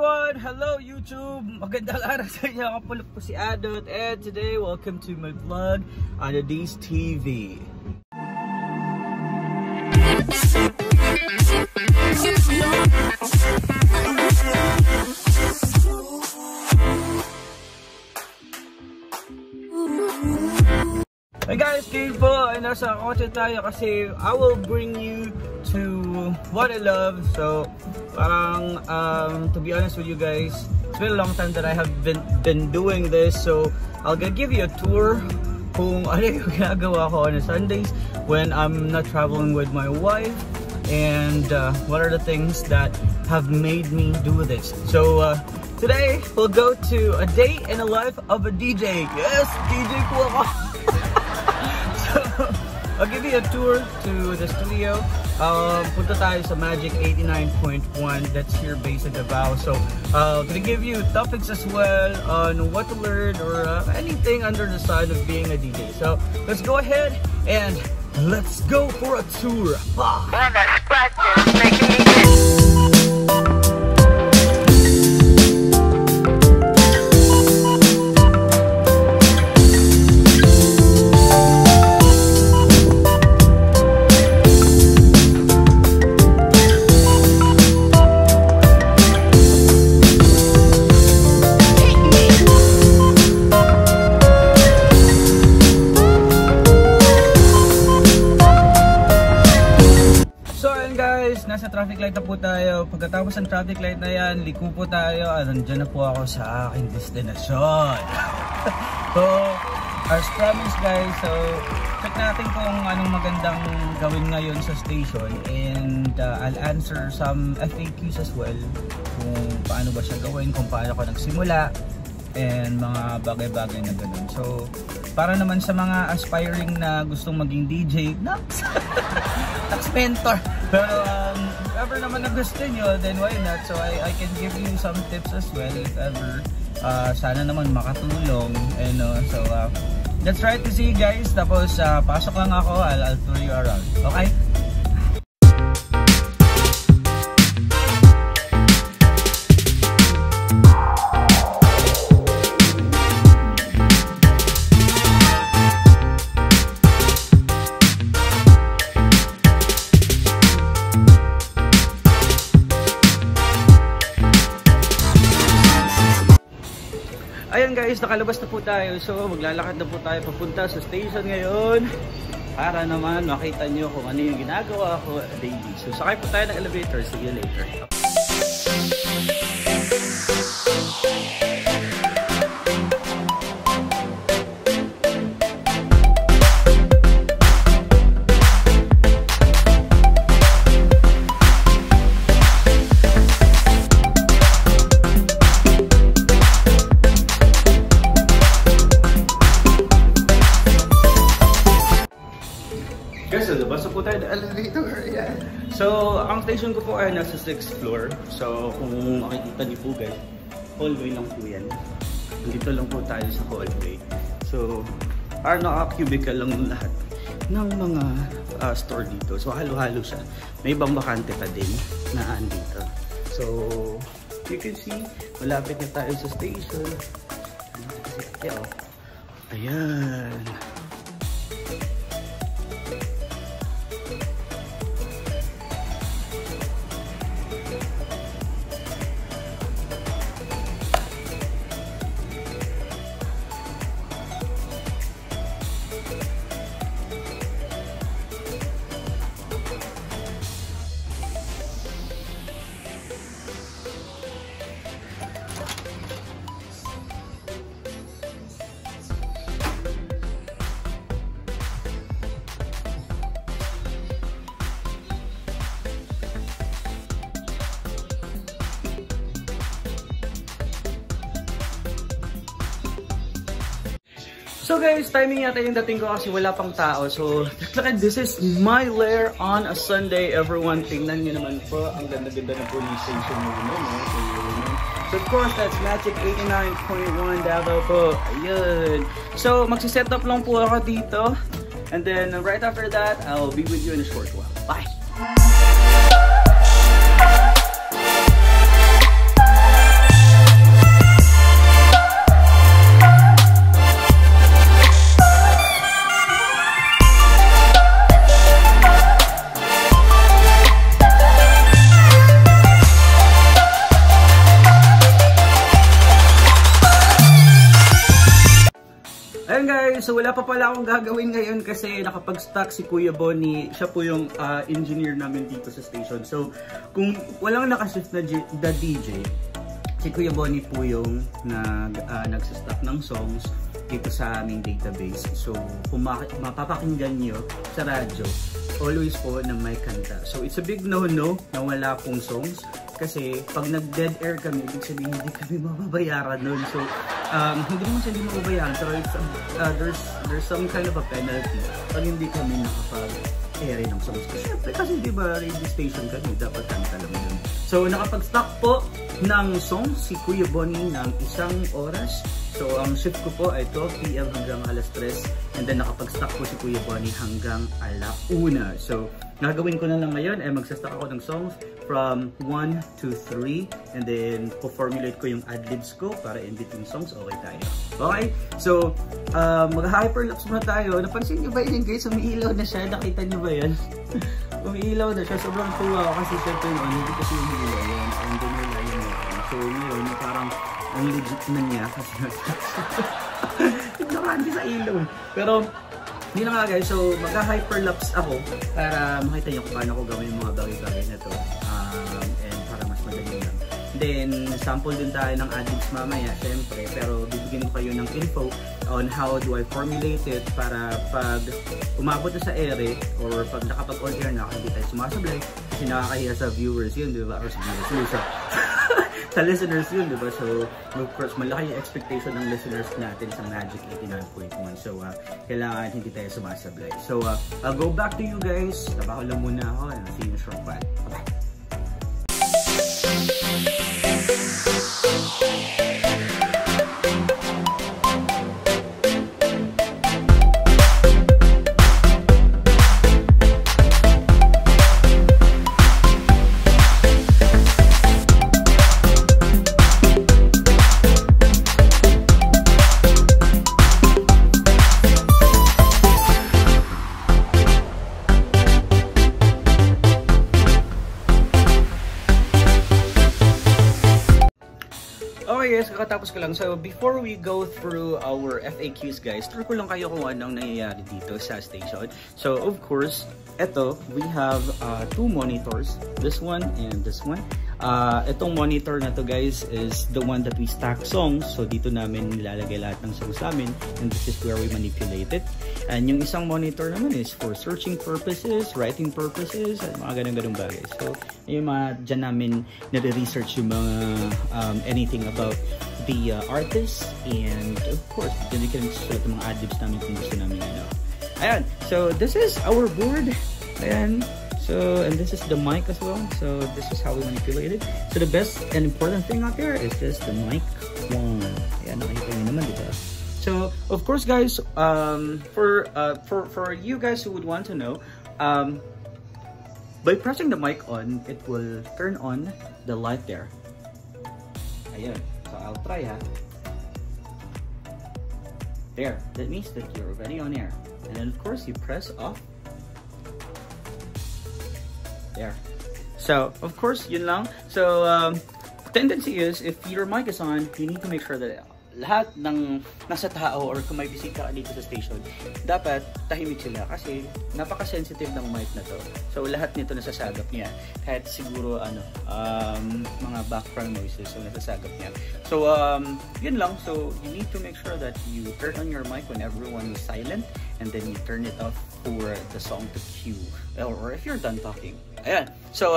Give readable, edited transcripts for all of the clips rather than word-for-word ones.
everyone! Hello YouTube! Magandang araw sa inyo. Ako po si Adot, and today welcome to my vlog on TheDsTV. Hey guys, ngayon po ay nasa kotse tayo kasi I will bring you to what I love. So parang to be honest with you guys, it's been a long time that I have been doing this. So I'll give you a tour kung ano yung ginagawa ko on Sundays when I'm not traveling with my wife, and what are the things that have made me do this. So today we'll go to a day in the life of a DJ. Yes, DJ po ako. I'll give you a tour to the studio. Punta tayo sa Magic 89.1. That's here based in Davao. So gonna give you topics as well on what to learn or anything under the sun of being a DJ. So let's go ahead and let's go for a tour. Nasa traffic light na po tayo. Pagkatapos ng traffic light na yan, liko po tayo. Nandiyan na po ako sa aking destinasyon. So, as promised guys, so check natin kung anong magandang gawin ngayon sa station, and I'll answer some FAQs as well kung paano ba siya gawin, kung paano ako nagsimula, and mga bagay-bagay na ganun. So, para naman sa mga aspiring na gustong maging DJ, tax mentor. Pero ever naman na gusto nyo, then why not? So I can give you some tips as well if ever. Sana naman makatulong. And so let's try to see you guys. Tapos pasok lang ako, I'll tour you around. Okay? Ayan guys, nakalabas na po tayo. So maglalakad na po tayo papunta sa station ngayon para naman makita nyo kung ano yung ginagawa ko daily. So sakay po tayo ng elevator. See you later. Labas na po tayo ng elevator. Yeah. So, ang station ko po ay nasa 6th floor. So, kung makikita niyo po guys, hallway lang po yan. Dito lang po tayo sa hallway. So, naka-cubicle lang yung lahat ng mga store dito. So, halo-halo siya. May ibang bakante pa din na andito. So, you can see, malapit na tayo sa station. Ayan. So guys, timing yata yung dating ko kasi wala pang tao. So, this is my lair on a Sunday. Everyone, tingnan nyo naman po. Ang ganda-ganda na police station mo. So of course, that's Magic 89.1 Davao po. Ayun. So, magsiset up lang po ako dito. And then, right after that, I'll be with you in a short while. Bye! so wala pa pala akong gagawin ngayon kasi nakapag-stock si Kuya Bonnie. Siya po yung engineer namin dito sa station. So kung walang nakashift na DJ, si Kuya Bonnie po yung nagsastock ng songs dito sa aming database. So kung mapapakinggan nyo sa radyo, always po na may kanta. So it's a big no-no na wala pong songs. Kasi pag nag-dead air kami, ibig sabihin hindi kami mababayaran nun. So, hindi naman siya hindi mababayaran. Pero there's some kind of a penalty pag hindi kami nakapag-air ng songs. Kasi di ba radio station kami, dapat kanta lang yun. So, nakapag-stock po ng songs si Kuya Bonnie ng 1 oras. So, ang shift ko po ay 12 PM hanggang alas 3. And then, nakapag-stock po si Kuya Bonnie hanggang ala-1. So, nagagawin ko na lang ngayon ay magsastock ako ng songs from 1 to 3. And then, po-formulate ko yung ad-libs ko para in between songs. Okay tayo. Okay? So, mag-hyperlapse muna tayo. Napansin nyo ba yun guys? Umiilaw na siya. Nakita nyo ba yan? Umiilaw na siya. Sobrang tuwa ako kasi syempre noon, hindi kasi umiilaw yan. Ang dumula yun. So, ngayon, parang ang legit na niya kasi ignorante sa ilaw. Pero, hindi na nga guys, so mag-hyperlapse ako para makita nyo kung paano ko gawin yung mga bagay-bagay na to. And para mas madali lang. Then, sample din tayo ng ad-libs mamaya, syempre. Pero bibigyan ko kayo ng info on how do I formulate it para pag umabot na sa ere or pag nakapag-on air na, hindi tayo sumasablay. Kasi nakakahiya sa viewers yun, di ba? Or sa viewers, sa listeners yun, di ba? So, of course, malaki yung expectation ng listeners natin sa Magic 89.1. So, kailangan hindi tayo sumasablay. So, I'll go back to you guys. Tabaho lang muna ako and see you in a short while. Bye-bye! Okay guys, kakatapos ko lang. So before we go through our FAQs guys, turo ko lang kayo kung anong nangyayari dito sa station. So of course, eto, we have 2 monitors. This one and this one. Itong monitor na to guys is the one that we stack songs. So dito namin nilalagay lahat ng songs namin. And this is where we manipulate it. And yung isang monitor naman is for searching purposes, writing purposes, at mga ganun-ganung bagay. So yung mga dyan namin nare-research yung mga anything about the artist. And of course, dyan can sulat yung mga ad-libs namin kung gusto namin. Ayan, so this is our board. Ayan. So, and this is the mic as well. So, this is how we manipulate it. So, the best and important thing out there is just the mic one. Ayan, nakikita nyo naman, diba? So, of course, guys, for you guys who would want to know, by pressing the mic on, it will turn on the light there. Ayan. So, I'll try, ha. There. That means that you're already on air. And then, of course, you press off. There. So, of course, yun lang. So, tendency is, if your mic is on, you need to make sure that lahat ng nasa tao or kung may bisita dito sa station, dapat tahimik sila kasi napaka-sensitive ng mic na to. So, lahat nito nasasagap niya. Kahit siguro, mga background noises, so nasasagap niya. So, yun lang. So, you need to make sure that you turn on your mic when everyone is silent and then you turn it off for the song to cue. Or if you're done talking. Ayan. So,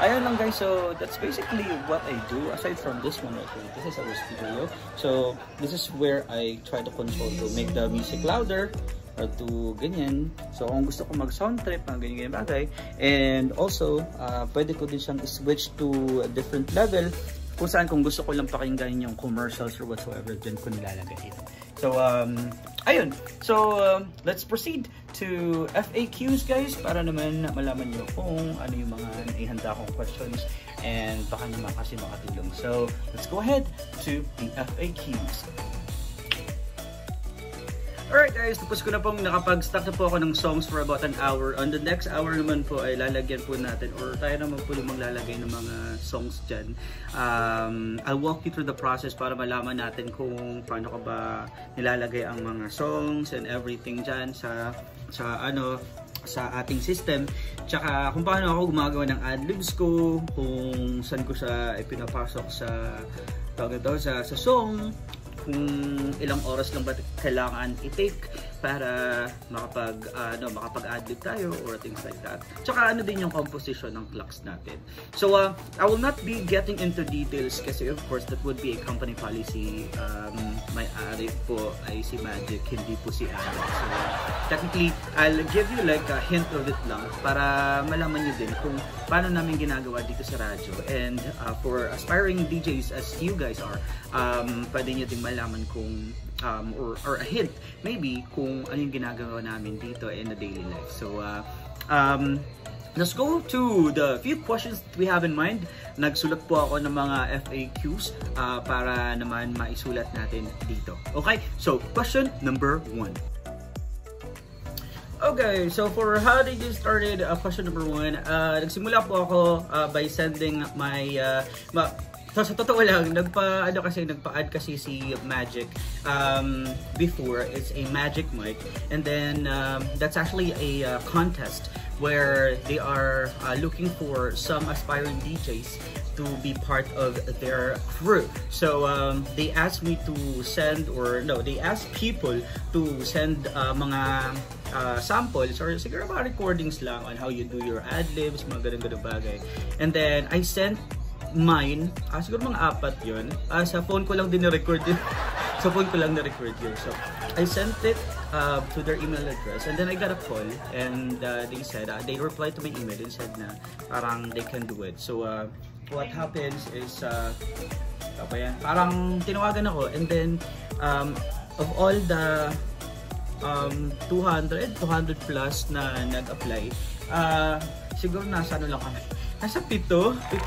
ayan lang guys. So, that's basically what I do. Aside from this one right here. This is our studio. So, this is where I try to control to make the music louder or to ganyan. So, kung gusto ko mag-sound trip, mga ganyan bagay. And also, pwede ko din siyang switch to a different level. Kung saan, kung gusto ko lang pakinggan yung commercials or whatsoever, dyan ko nilalagay. So, ayun. So, let's proceed to FAQs guys para naman malaman nyo kung ano yung mga naihanda kong questions and baka naman kasi makatulong. So, let's go ahead to the FAQs. Alright guys, tapos ko na pong nakapag-stock na po ako ng songs for about an hour. On the next hour naman po ay lalagyan po natin, or tayo naman po yung maglalagay ng mga songs dyan. I'll walk you through the process para malaman natin kung paano ka ba nilalagay ang mga songs and everything dyan sa ating system. Tsaka kung paano ako gumagawa ng adlibs ko, kung saan ko siya ipinapasok sa song, kung ilang oras lang ba kailangan i-take para makapag-adlib tayo or things like that. Tsaka ano din yung composition ng clocks natin. So I will not be getting into details kasi of course that would be a company policy. May-ari po ay si Magic, hindi po si Alex. So technically, I'll give you like a hint of it lang para malaman nyo din kung paano namin ginagawa dito sa radyo. And for aspiring DJs as you guys are, pwede nyo din malaman kung or a hint maybe kung ano yung ginagawa namin dito in the daily life. So let's go to the few questions that we have in mind. Nagsulat po ako ng mga FAQs para naman maisulat natin dito. Okay, so question number 1. Okay, so for how did you started, question number 1, nagsimula po ako by sending my so, sa totoo lang, nagpa-add kasi si Magic before. It's a Magic mic, and then that's actually a contest where they are looking for some aspiring DJs to be part of their crew. So they asked me to send, they asked people to send mga samples or siguro mga recordings lang on how you do your ad-libs, mga ganun bagay. And then I sent mine, siguro mga 4 yun. Sa phone ko lang din na-record yun. Sa phone ko lang na-record yun. So, I sent it to their email address, and then I got a call, and they said, they replied to my email and said na parang they can do it. So, what happens is, parang tinawagan ako, and then, of all the 200 plus na nag-apply, siguro nasa ano lang kami. Nasa 7 o 8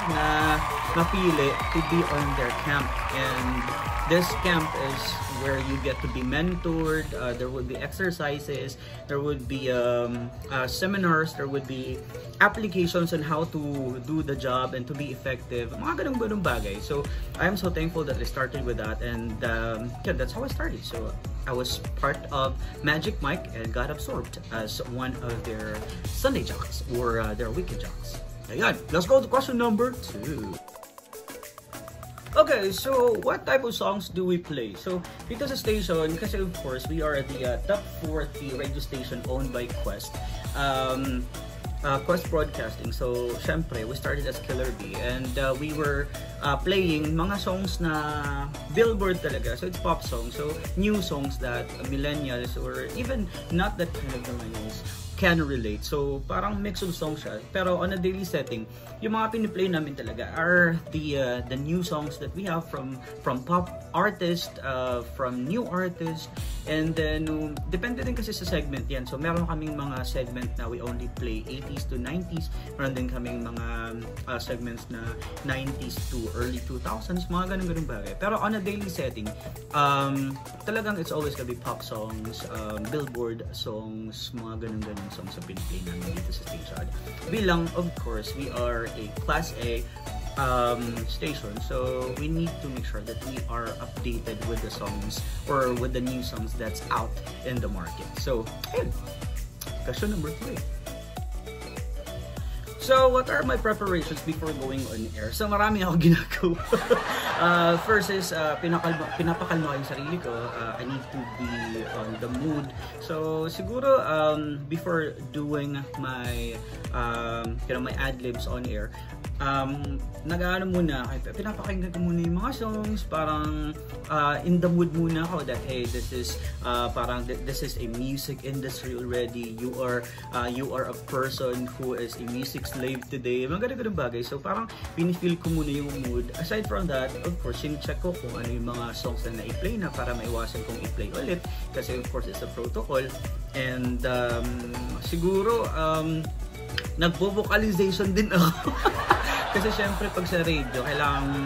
na napili to be on their camp. And this camp is where you get to be mentored. There would be exercises, there would be seminars, there would be applications on how to do the job and to be effective. Mga ganung bagay. So I am so thankful that I started with that, and yeah, that's how I started. So I was part of Magic Mike and got absorbed as one of their Sunday jocks or their weekend jocks. Ayan, let's go to question number 2. Okay, so what type of songs do we play? So dito sa station, kasi of course we are at the top 40 radio station owned by Quest. Quest Broadcasting. So syempre, we started as Killer B, and we were playing mga songs na billboard talaga. So it's pop songs, so new songs that millennials or even not that kind of millennials can relate. So parang mix of songs siya, pero on a daily setting, yung mga piniplay namin talaga are the new songs that we have from pop artists, from new artists, and then depende din kasi sa segment yan. So meron kaming mga segment na we only play 80s to 90s, meron din kaming mga segments na 90s to early 2000s, mga ganun bagay. Pero on a daily setting, talagang it's always gonna be pop songs, billboard songs, mga ganun songs sa piniplay namin dito sa station. Bilang, of course, we are a Class A station, so we need to make sure that we are updated with the songs or with the new songs that's out in the market. So, hey, question number 3. So, what are my preparations before going on air? So, marami ako ginagawa. First is, pinapakalma ko yung sarili ko. I need to be on the mood. So, siguro, before doing my ad-libs on air, nag-ano muna, pinapakinggan ko muna yung mga songs, parang in the mood muna ako that, hey, this is this is a music industry already. You are a person who is a music slave today. Mga ganun bagay. So parang pinifeel ko muna yung mood. Aside from that, of course, check ko kung ano yung mga songs na na-play na para maiwasan kong i-play ulit. Kasi of course, it's a protocol. And siguro, nagvo-vocalization din ako. Kasi syempre pag sa radio, kailangan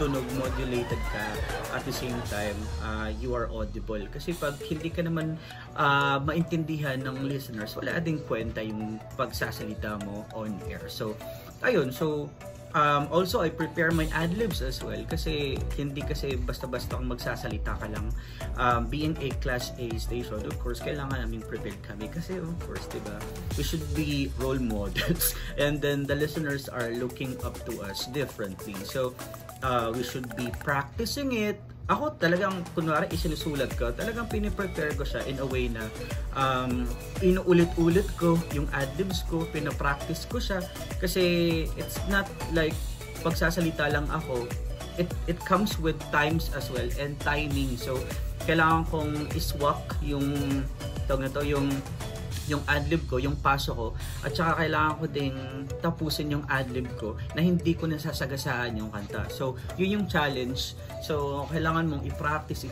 tunog, modulated ka, at the same time, you are audible. Kasi pag hindi ka naman maintindihan ng listeners, wala ding kwenta yung pagsasalita mo on air. So, ayun. So, also, I prepare my ad-libs as well kasi hindi kasi basta-basta kung magsasalita ka lang. Being a Class A station, of course, kailangan namin prepared kami kasi, of course, diba, we should be role models and then the listeners are looking up to us differently. So, we should be practicing it. Ako talagang, kunwari isinusulat ko, talagang piniprepare ko siya in a way na inuulit-ulit ko yung ad-libs ko, pinapractice ko siya kasi it's not like pagsasalita lang ako, it comes with times as well and timing. So kailangan kong iswak yung tawag na to, yung adlib ko, yung paso ko, at saka kailangan ko ding tapusin yung adlib ko na hindi ko nasasagasaan yung kanta. So, yun yung challenge. So, kailangan mong i-practice.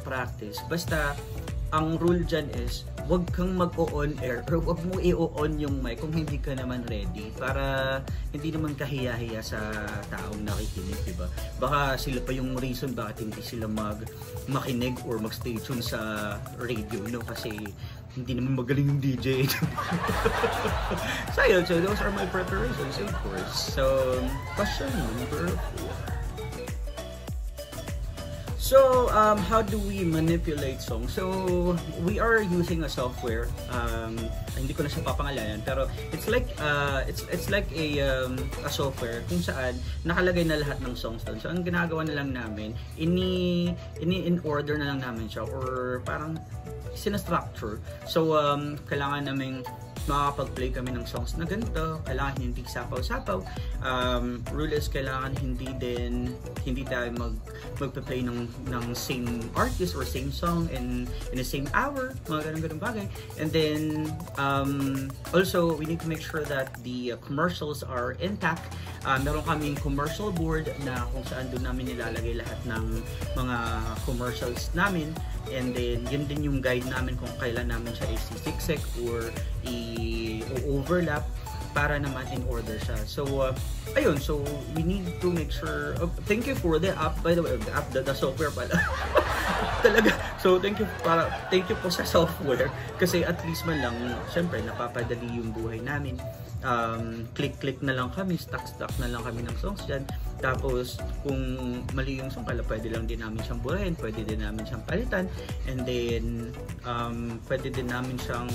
Basta, ang rule dyan is, wag kang mag-on air or wag mo i-on yung mic kung hindi ka naman ready para hindi naman kahiya-hiya sa taong nakikinig, diba? Baka sila pa yung reason bakit hindi sila makinig or mag-stay tune sa radio, no? Kasi hindi naman magaling yung DJ. So, yun. So, those are my preparations, of course. So, question number 4. So, how do we manipulate songs? So, we are using a software. Hindi ko na siya papangalanan, pero it's like a software kung saan nakalagay na lahat ng songs doon. So, ang ginagawa na lang namin, in order na lang namin siya or parang sinastructure. So, kailangan naming makakapag-play kami ng songs na ganito, kailangan hindi sapaw-sapaw. Rule is kailangan hindi tayo magpa-play ng same artist or same song in the same hour, mga ganun bagay. And then also we need to make sure that the commercials are intact. Meron kaming commercial board na kung saan doon namin nilalagay lahat ng mga commercials namin, and then yun din yung guide namin kung kailan namin siya i-siksik or i-overlap para naman in order siya. So, ayun. So, we need to make sure. Thank you for the app, by the way. The app, the software pala. Talaga. So, thank you po sa software. Kasi at least man lang, syempre, napapadali yung buhay namin. Click na lang kami, stuck na lang kami ng songs dyan. Tapos, kung mali yung song pala, pwede lang din namin siyang burahin, pwede din namin siyang palitan, and then, pwede din namin siyang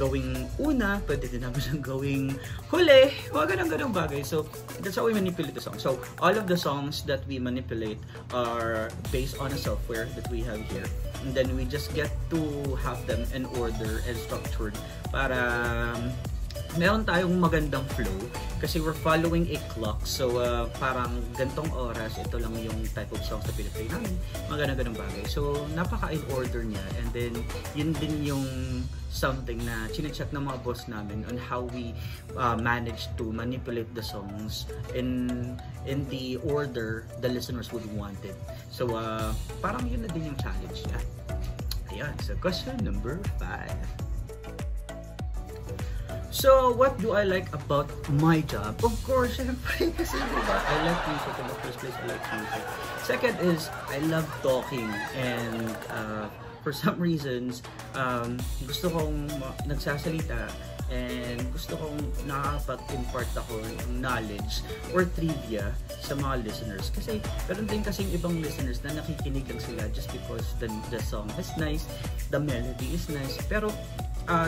gawing una, pwede din namin siyang gawing huli, mga ganang bagay. So, that's how we manipulate the song. So, all of the songs that we manipulate are based on a software that we have here. And then, we just get to have them in order and structured para meron tayong magandang flow kasi we're following a clock. So, parang gantong oras, ito lang yung type of songs na piniplay namin. Mga ganang bagay. So, napaka-in order niya. And then, yun din yung something na chinecheck ng mga boss namin on how we manage to manipulate the songs in the order the listeners would want it. So, parang yun na din yung challenge niya. Ayan. So, question number 5. So, what do I like about my job? Of course, syempre, kasi diba, I like music. In the first place, I like music. Second is, I love talking. And for some reasons, gusto kong nagsasalita and gusto kong nakakapag-impart ako ng knowledge or trivia sa mga listeners. Kasi, meron din kasing ibang listeners na nakikinig lang sila just because the song is nice, the melody is nice. Pero,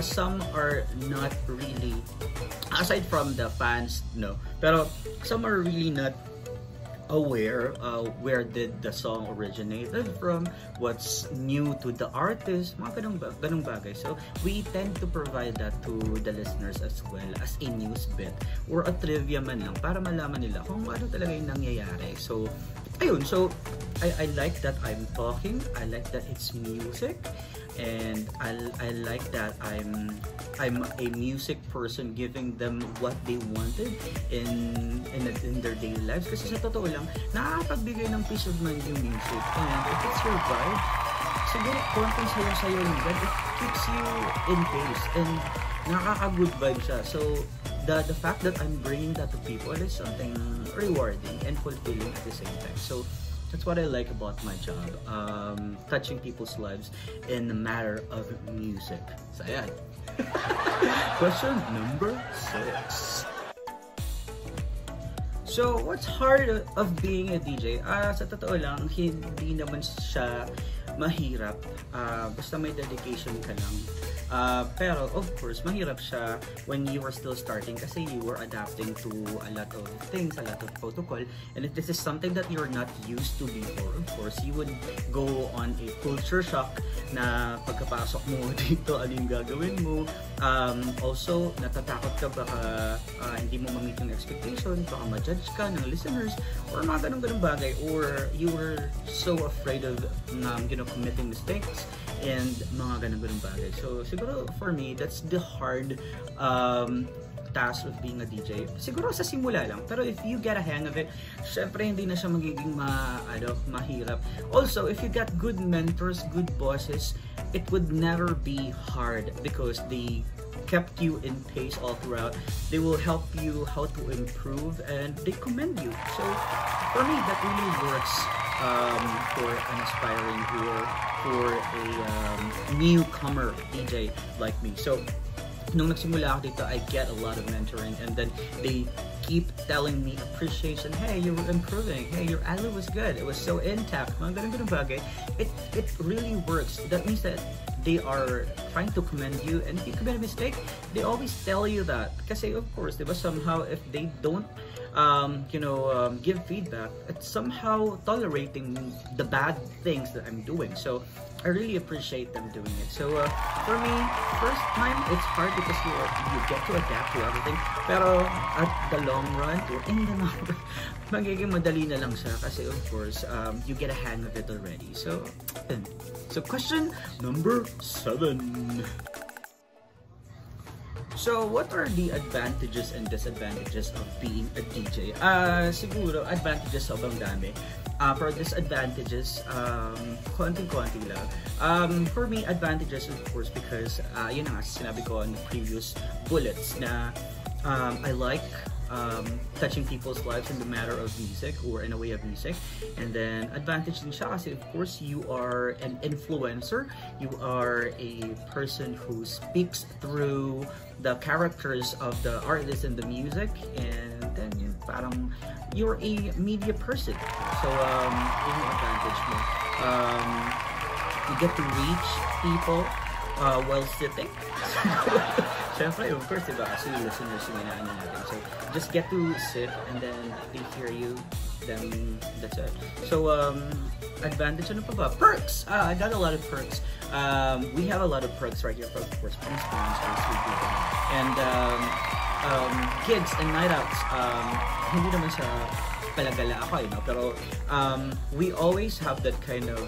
some are not really, aside from the fans, no, pero some are really not aware where did the song originated from, what's new to the artist, mga ganung bagay. So we tend to provide that to the listeners as well as a news bit or a trivia man lang para malaman nila kung ano talaga yung nangyayari. So ayun, so I like that I'm talking, I like that it's music, and I like that I'm a music person giving them what they wanted in their daily lives. Kasi sa totoo lang, nakakapagbigay ng peace of mind yung music. And if it's your vibe, siguro konting sayo-sayo lang, but it keeps you in pace and nakaka-good vibe siya. So the fact that I'm bringing that to people is something rewarding and fulfilling at the same time. So That's what I like about my job, touching people's lives in the matter of music. So ayan. Question number 6. So, what's hard of being a DJ? Sa totoo lang, hindi naman siya mahirap. Basta may dedication ka lang. Pero, of course, mahirap siya when you are still starting kasi you were adapting to a lot of things, a lot of protocol. And if this is something that you're not used to before, of course, you would go on a culture shock na pagkapasok mo dito, ano yung gagawin mo. Also, natatakot ka baka hindi mo ma-meet yung expectation, baka ma-judge ka ng listeners, or mga ganun-ganun bagay, or you were so afraid of committing mistakes and mga ganun-ganun bagay. So, siguro for me, that's the hard task of being a DJ. Siguro sa simula lang, pero if you get a hang of it, syempre hindi na siya magiging mahirap. Also, if you got good mentors, good bosses, it would never be hard because they kept you in pace all throughout. They will help you how to improve and they commend you. So for me, that really works for an aspiring or for a newcomer DJ like me. So nung nagsimula ako dito, I get a lot of mentoring and then they keep telling me appreciation. Hey, you were improving. Hey, your ad-lib was good. It was so intact. Mga ganun bagay. It really works. That means that they are trying to commend you, and if you commit a mistake, they always tell you that. Kasi of course, diba, somehow if they don't give feedback, it's somehow tolerating the bad things that I'm doing. So I really appreciate them doing it. So for me, first time it's hard because you get to adapt to everything. Pero at the long run, or in the long run, magiging madali na lang siya kasi of course you get a hang of it already. So question number 7. So, what are the advantages and disadvantages of being a DJ? Siguro, advantages sobrang dami. For disadvantages, konting-konti lang. For me, advantages, of course, because, yun na nga, sinabi ko on the previous bullets na I like touching people's lives in the matter of music or in a way of music. And then advantage din siya kasi of course you are an influencer, you are a person who speaks through the characters of the artist and the music, and then you're a media person. So yun yung advantage mo. You get to reach people while sitting. Siyempre, of course, diba? Kasi listeners yung inaano natin. So, just get to sit and then they hear you, then that's it. So, advantage, ano pa ba? Perks! I got a lot of perks. We have a lot of perks right here, of course, from sponsors. And gigs and night outs. Hindi naman siya palagala ako, pero we always have that kind of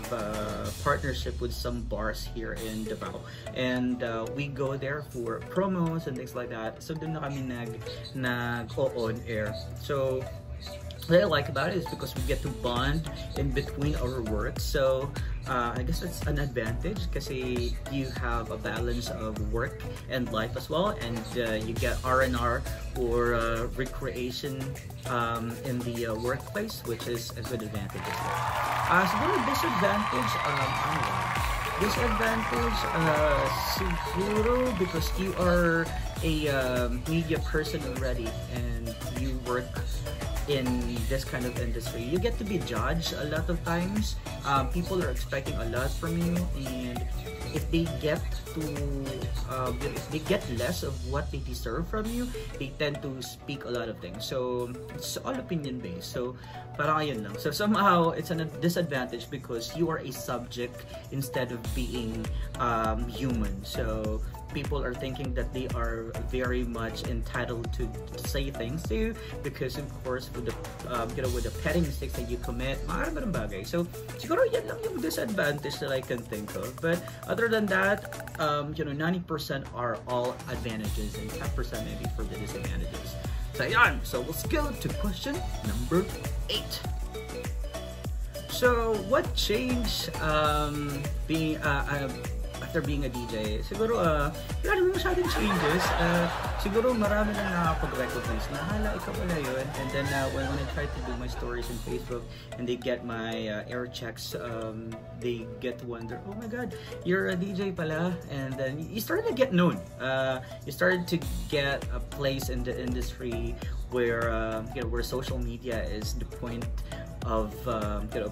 partnership with some bars here in Davao, and we go there for promos and things like that. So dun na kami nag-on air. So what I like about it is because we get to bond in between our work. So I guess it's an advantage kasi you have a balance of work and life as well, and you get R&R or recreation in the workplace, which is a good advantage as well. Siguro disadvantage, disadvantage, siguro because you are a media person already and you work in this kind of industry, you get to be judged a lot of times. People are expecting a lot from you, and if they get less of what they deserve from you, they tend to speak a lot of things. So it's all opinion based. So parang ayun lang. So somehow it's a disadvantage because you are a subject instead of being human. So people are thinking that they are very much entitled to say things to you because of course with the with the petty mistakes that you commit, mga ganun bagay. So siguro yan lang yung disadvantage that I can think of. But other than that, 90% are all advantages and 10% maybe for the disadvantages. So yan. So let's go to question number 8. So what changed being after being a DJ, siguro wala naman masyadong changes. Siguro marami lang nakakapag-recognize na hala, ikaw pala yun. And then when I try to do my stories on Facebook and they get my air checks, they get to wonder, oh my god, you're a DJ pala. And then you started to get known. You started to get a place in the industry where where social media is the point of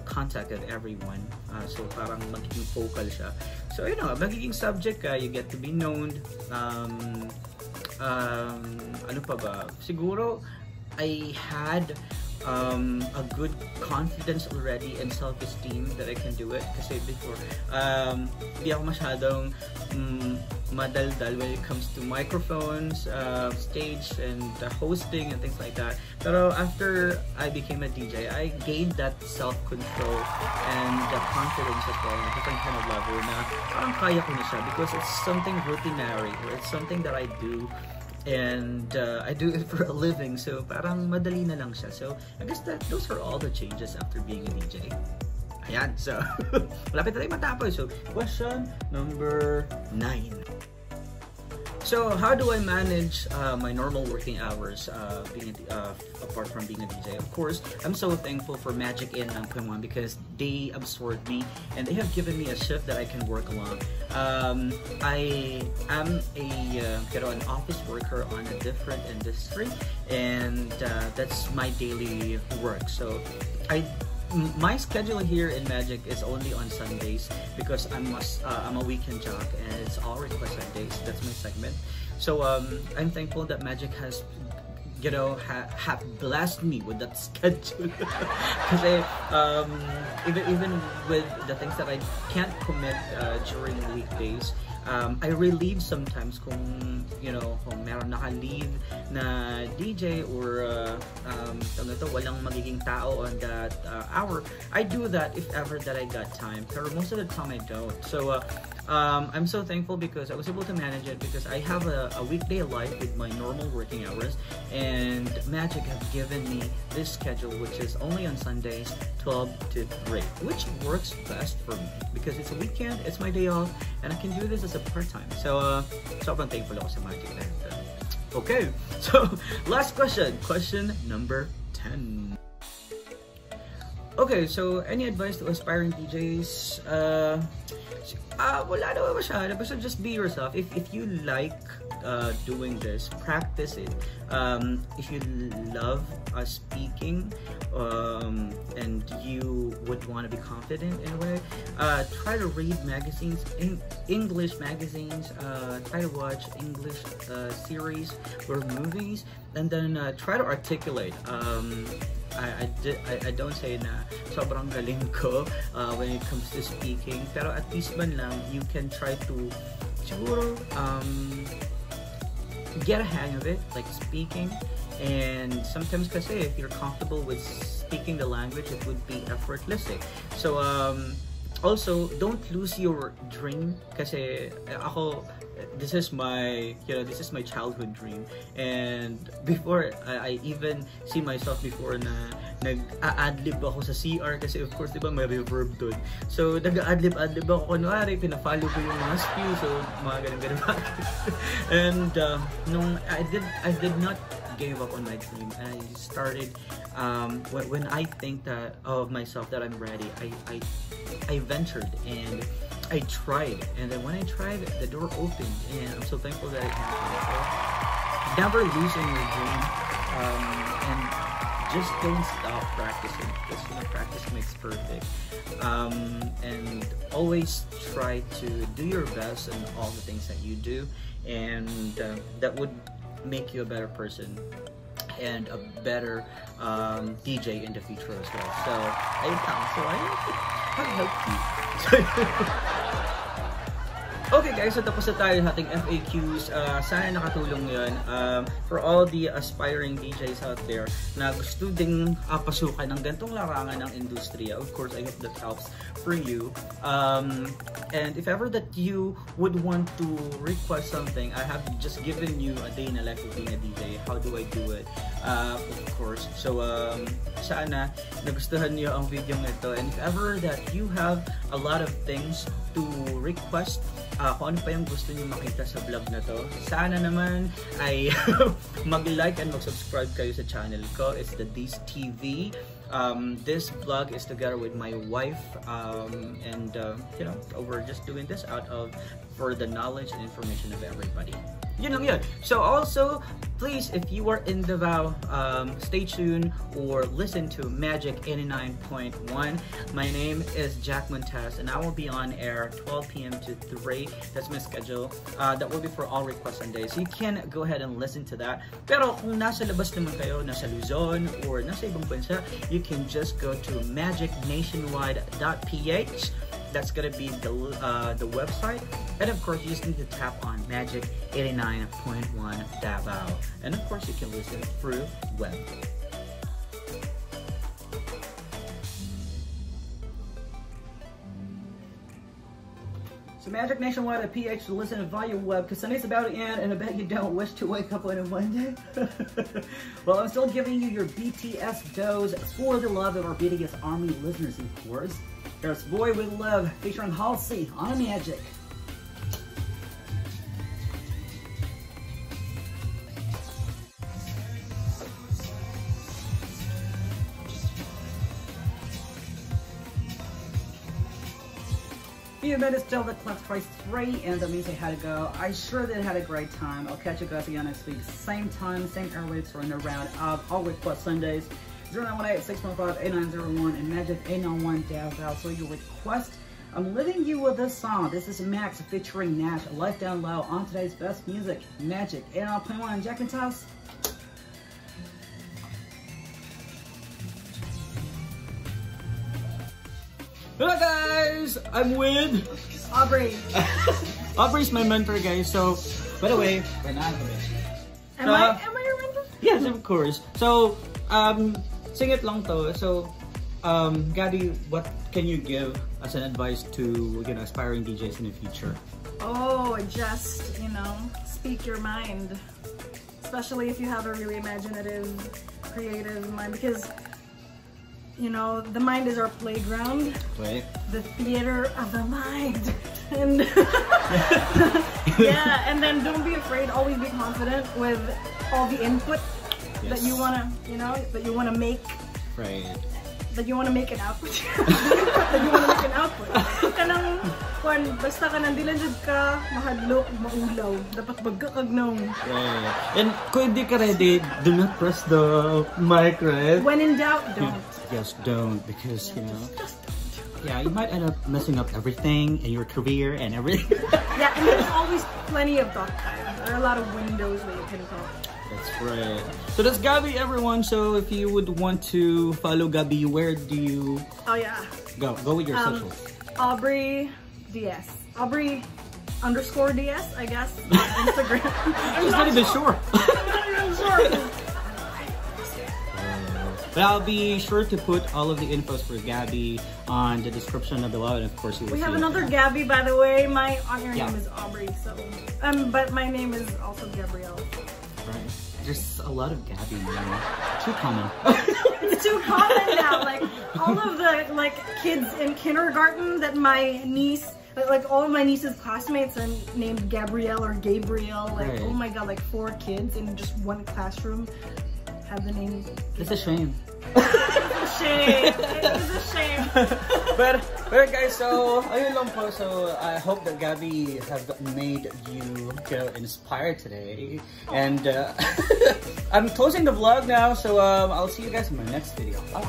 contact of everyone. So parang magiging focal siya. So magiging subject ka, you get to be known. Ano pa ba? Siguro I had a good confidence already and self-esteem that I can do it. Kasi before, hindi ako masyadong madaldal when it comes to microphones, stage, and hosting and things like that. Pero after I became a DJ, I gained that self-control and confidence as well, a different kind of level na parang kaya ko na siya because it's something routinary or it's something that I do. And I do it for a living, so parang madali na lang siya. So I guess those are all the changes after being a DJ. Ayan, so malapit na tayo matapos. So question number 9. So how do I manage my normal working hours apart from being a DJ? Of course, I'm so thankful for Magic in Pimwan because they absorbed me and they have given me a shift that I can work along. I am an office worker on a different industry, and that's my daily work. So my schedule here in Magic is only on Sundays because I'm a weekend jock and it's all request Sundays. That's my segment. So I'm thankful that Magic has have blessed me with that schedule. Because even with the things that I can't commit during weekdays, I relieve sometimes kung meron naka-leave na DJ or walang magiging tao on that hour. I do that if ever that I got time, pero most of the time I don't. So I'm so thankful because I was able to manage it because I have a weekday life with my normal working hours, and Magic have given me this schedule which is only on Sundays 12 to 3, which works best for me because it's a weekend, it's my day off, and I can do this as a part-time. So sobrang thankful ako sa Magic na ito. Okay, so last question number 10. Okay, so any advice to aspiring DJs? Wala naman masyado, basta just be yourself. If you like doing this, practice it. If you love speaking and you would want to be confident in a way, try to read magazines, English magazines, try to watch English series or movies, and then try to articulate. I don't say na sobrang galing ko when it comes to speaking, pero at least man lang you can try to siguro get a hang of it, like speaking. And sometimes kasi if you're comfortable with speaking the language, it would be effortless. So also don't lose your dream kasi ako, this is my childhood dream, and before I even see myself before na nag-a-adlib ako sa CR kasi of course diba may reverb dun, so nag-a-adlib ako kunwari pina-follow ko yung mga spew, so mga ganun and nung I did not give up on my dream, and I started when I think that of myself that I'm ready, I ventured and I tried, and then when I tried, the door opened, and I'm so thankful that it happened. So, never losing your dream, and just don't stop practicing, because practice makes perfect. And always try to do your best in all the things that you do, and that would make you a better person and a better DJ in the future as well. So, ayun lang. So, I help you. Okay guys, so tapos na tayo sa ating FAQs. Sana nakatulong yun for all the aspiring DJs out there na gusto ding pasukan ng gantong larangan ng industriya. Of course, I hope that helps for you. And if ever that you would want to request something, I have just given you a day in the life of being a DJ. How do I do it? Of course. So sana nagustuhan niyo ang video nito. And if ever that you have a lot of things to request, kung ano pa yung gusto niyo makita sa vlog na to. Sana naman ay mag-like and mag-subscribe kayo sa channel ko. It's TheDsTV. This vlog is together with my wife, and you know, we're just doing this out of for the knowledge and information of everybody. Yun lang yun. So also, please, if you are in Davao, stay tuned or listen to Magic 89.1. My name is Jack Montes, and I will be on air 12 p.m. to 3. That's my schedule. That will be for all request Sundays. So you can go ahead and listen to that. Pero kung nasa labas naman kayo, nasa Luzon or nasa ibang bansa, you can just go to magicnationwide.ph. That's gonna be the website, and of course you just need to tap on Magic 89.1 Davao, and of course you can listen through web. So Magic Nationwide at PH to listen to via web, because Sunday's about to end, and I bet you don't wish to wake up on a Monday. Well, I'm still giving you your BTS dose for the love of our BTS Army listeners, of course. There's Boy With Love featuring Halsey on Magic. Few minutes till the clock strikes 3, and that means I had to go. I sure did had a great time. I'll catch you guys again next week. Same time, same airwaves for another round of All Request Sundays. 0918-615-8901 and Magic 891 Davao. So your request, I'm leaving you with this song. This is Max featuring Nash, Life Down Low on today's best music, Magic 891. Jack and Toss. Hello guys, I'm with Aubrey. Aubrey's my mentor, guys. So, by the way, we're not Am I your mentor? Yes, of course. So, sing it lang to. So, Gabby, what can you give as an advice to, you know, aspiring DJs in the future? Oh, just, you know, speak your mind. Especially if you have a really imaginative, creative mind, because, you know, the mind is our playground. Right. The theater of the mind. And yeah, and then don't be afraid, always be confident with all the input. Yes. That you wanna, you know, that you wanna make. Right. That you wanna make an output. That you wanna make an output. Kanang kung basta ka nang dilanjud ka, mahadlok, maulaw, dapat magkakagnaw. Right. And kung hindi ka ready, do not press the mic, right? When in doubt, don't. Yes, don't, because you know. Yeah, you might end up messing up everything in your career and everything. Yeah, and there's always plenty of talk time. There are a lot of windows where you can talk. That's right. So that's Gabby, everyone. So if you would want to follow Gabby, where do you? Oh yeah. Go with your socials. Aubrey DS. Aubrey _DS, I guess. On Instagram. I'm not even sure. I'm not even sure. But I'll be sure to put all of the infos for Gabby on the description of below, and of course you will see. We have another Gabby, by the way. My on-air name is Aubrey, so but my name is also Gabrielle. Right. There's a lot of Gabby now. Too common. It's too common now. Like all of the kids in kindergarten that my niece, like all of my niece's classmates are named Gabrielle or Gabriel. Like right. Oh my god, like 4 kids in just one classroom have the name. It's a shame. It's a shame. It's a shame. But guys, so ayun lang po. So I hope that Gabby have made you inspired today. And I'm closing the vlog now. So I'll see you guys in my next video. Bye.